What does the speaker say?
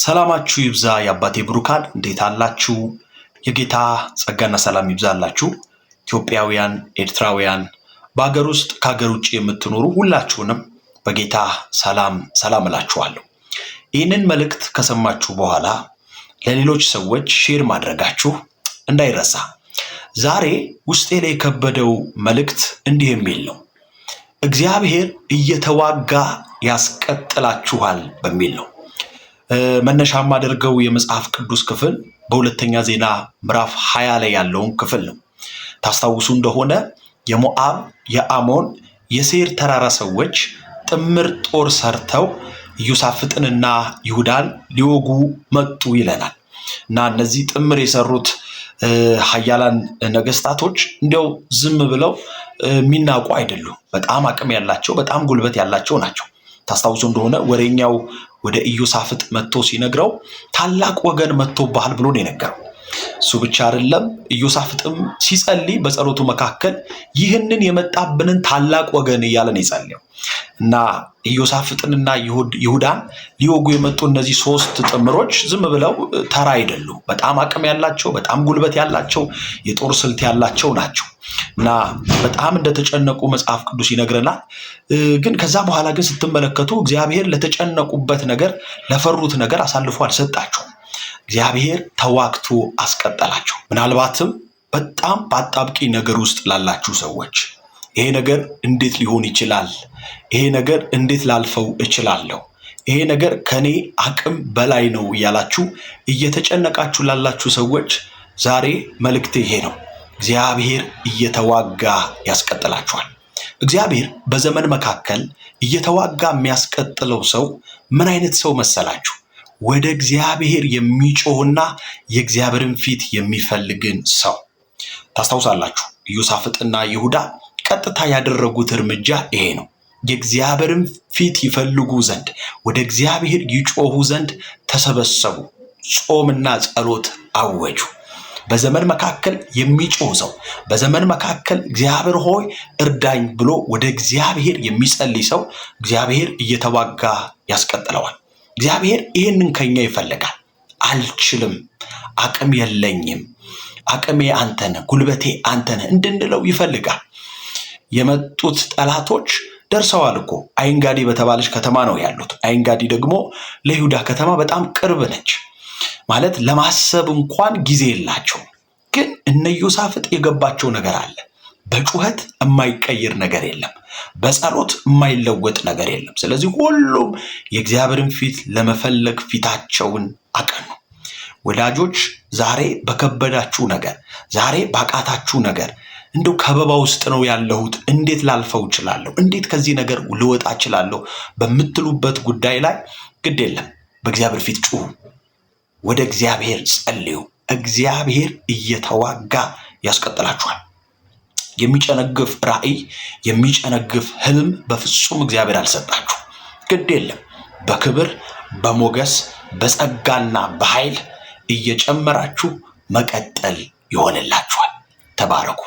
ሰላማችሁ ይብዛ የአባቴ ብሩካን እንዴት አላችሁ? የጌታ ጸጋና ሰላም ይብዛላችሁ። ኢትዮጵያውያን፣ ኤርትራውያን በአገር ውስጥ ከሀገር ውጭ የምትኖሩ ሁላችሁንም በጌታ ሰላም እላችኋለሁ። ይህንን መልእክት ከሰማችሁ በኋላ ለሌሎች ሰዎች ሼር ማድረጋችሁ እንዳይረሳ። ዛሬ ውስጤ ላይ የከበደው መልእክት እንዲህ የሚል ነው። እግዚአብሔር እየተዋጋ ያስቀጥላችኋል በሚል ነው። መነሻ የማደርገው የመጽሐፍ ቅዱስ ክፍል በሁለተኛ ዜና ምዕራፍ 20 ላይ ያለውን ክፍል ነው። ታስታውሱ እንደሆነ የሞዓብ፣ የአሞን፣ የሴር ተራራ ሰዎች ጥምር ጦር ሰርተው ኢዮሳፍጥንና ይሁዳን ሊወጉ መጡ ይለናል። እና እነዚህ ጥምር የሰሩት ኃያላን ነገስታቶች እንዲያው ዝም ብለው የሚናቁ አይደሉም። በጣም አቅም ያላቸው፣ በጣም ጉልበት ያላቸው ናቸው። ታስታውሱ እንደሆነ ወሬኛው ወደ ኢዮሳፍጥ መጥቶ ሲነግረው ታላቅ ወገን መጥቶብሃል ብሎ ነው የነገረው። እሱ ብቻ አይደለም፣ ኢዮሳፍጥም ሲጸልይ በጸሎቱ መካከል ይህንን የመጣብንን ታላቅ ወገን እያለ ነው የጸለየው። እና ኢዮሳፍጥንና ይሁዳን ሊወጉ የመጡ እነዚህ ሶስት ጥምሮች ዝም ብለው ተራ አይደሉም። በጣም አቅም ያላቸው፣ በጣም ጉልበት ያላቸው፣ የጦር ስልት ያላቸው ናቸው። እና በጣም እንደተጨነቁ መጽሐፍ ቅዱስ ይነግረናል። ግን ከዛ በኋላ ግን ስትመለከቱ እግዚአብሔር ለተጨነቁበት ነገር፣ ለፈሩት ነገር አሳልፎ አልሰጣቸውም። እግዚአብሔር ተዋግቶ አስቀጠላቸው። ምናልባትም በጣም በአጣብቂ ነገር ውስጥ ላላችሁ ሰዎች ይሄ ነገር እንዴት ሊሆን ይችላል? ይሄ ነገር እንዴት ላልፈው እችላለሁ? ይሄ ነገር ከኔ አቅም በላይ ነው እያላችሁ እየተጨነቃችሁ ላላችሁ ሰዎች ዛሬ መልእክቴ ይሄ ነው። እግዚአብሔር እየተዋጋ ያስቀጥላችኋል። እግዚአብሔር በዘመን መካከል እየተዋጋ የሚያስቀጥለው ሰው ምን አይነት ሰው መሰላችሁ? ወደ እግዚአብሔር የሚጮህና የእግዚአብሔርን ፊት የሚፈልግን ሰው። ታስታውሳላችሁ ኢዮሳፍጥና ይሁዳ ቀጥታ ያደረጉት እርምጃ ይሄ ነው። የእግዚአብሔርን ፊት ይፈልጉ ዘንድ፣ ወደ እግዚአብሔር ይጮሁ ዘንድ ተሰበሰቡ። ጾምና ጸሎት አወጁ። በዘመን መካከል የሚጮህ ሰው፣ በዘመን መካከል እግዚአብሔር ሆይ እርዳኝ ብሎ ወደ እግዚአብሔር የሚጸልይ ሰው እግዚአብሔር እየተዋጋ ያስቀጥለዋል። እግዚአብሔር ይህንን ከኛ ይፈልጋል። አልችልም፣ አቅም የለኝም፣ አቅሜ አንተነህ፣ ጉልበቴ አንተነህ እንድንለው ይፈልጋል። የመጡት ጠላቶች ደርሰዋል እኮ። አይንጋዲ በተባለች ከተማ ነው ያሉት። አይንጋዲ ደግሞ ለይሁዳ ከተማ በጣም ቅርብ ነች። ማለት ለማሰብ እንኳን ጊዜ የላቸው። ግን እነ ኢዮሳፍጥ የገባቸው ነገር አለ። በጩኸት የማይቀየር ነገር የለም። በጸሎት የማይለወጥ ነገር የለም። ስለዚህ ሁሉም የእግዚአብሔርን ፊት ለመፈለግ ፊታቸውን አቀኑ። ወዳጆች፣ ዛሬ በከበዳችሁ ነገር፣ ዛሬ ባቃታችሁ ነገር፣ እንደው ከበባ ውስጥ ነው ያለሁት፣ እንዴት ላልፈው እችላለሁ? እንዴት ከዚህ ነገር ልወጣ እችላለሁ በምትሉበት ጉዳይ ላይ ግድ የለም፣ በእግዚአብሔር ፊት ጩሁ። ወደ እግዚአብሔር ጸልዩ። እግዚአብሔር እየተዋጋ ያስቀጥላችኋል። የሚጨነግፍ ራእይ፣ የሚጨነግፍ ህልም በፍጹም እግዚአብሔር አልሰጣችሁ። ግድ የለም፣ በክብር በሞገስ በጸጋና በኃይል እየጨመራችሁ መቀጠል ይሆንላችኋል። ተባረኩ።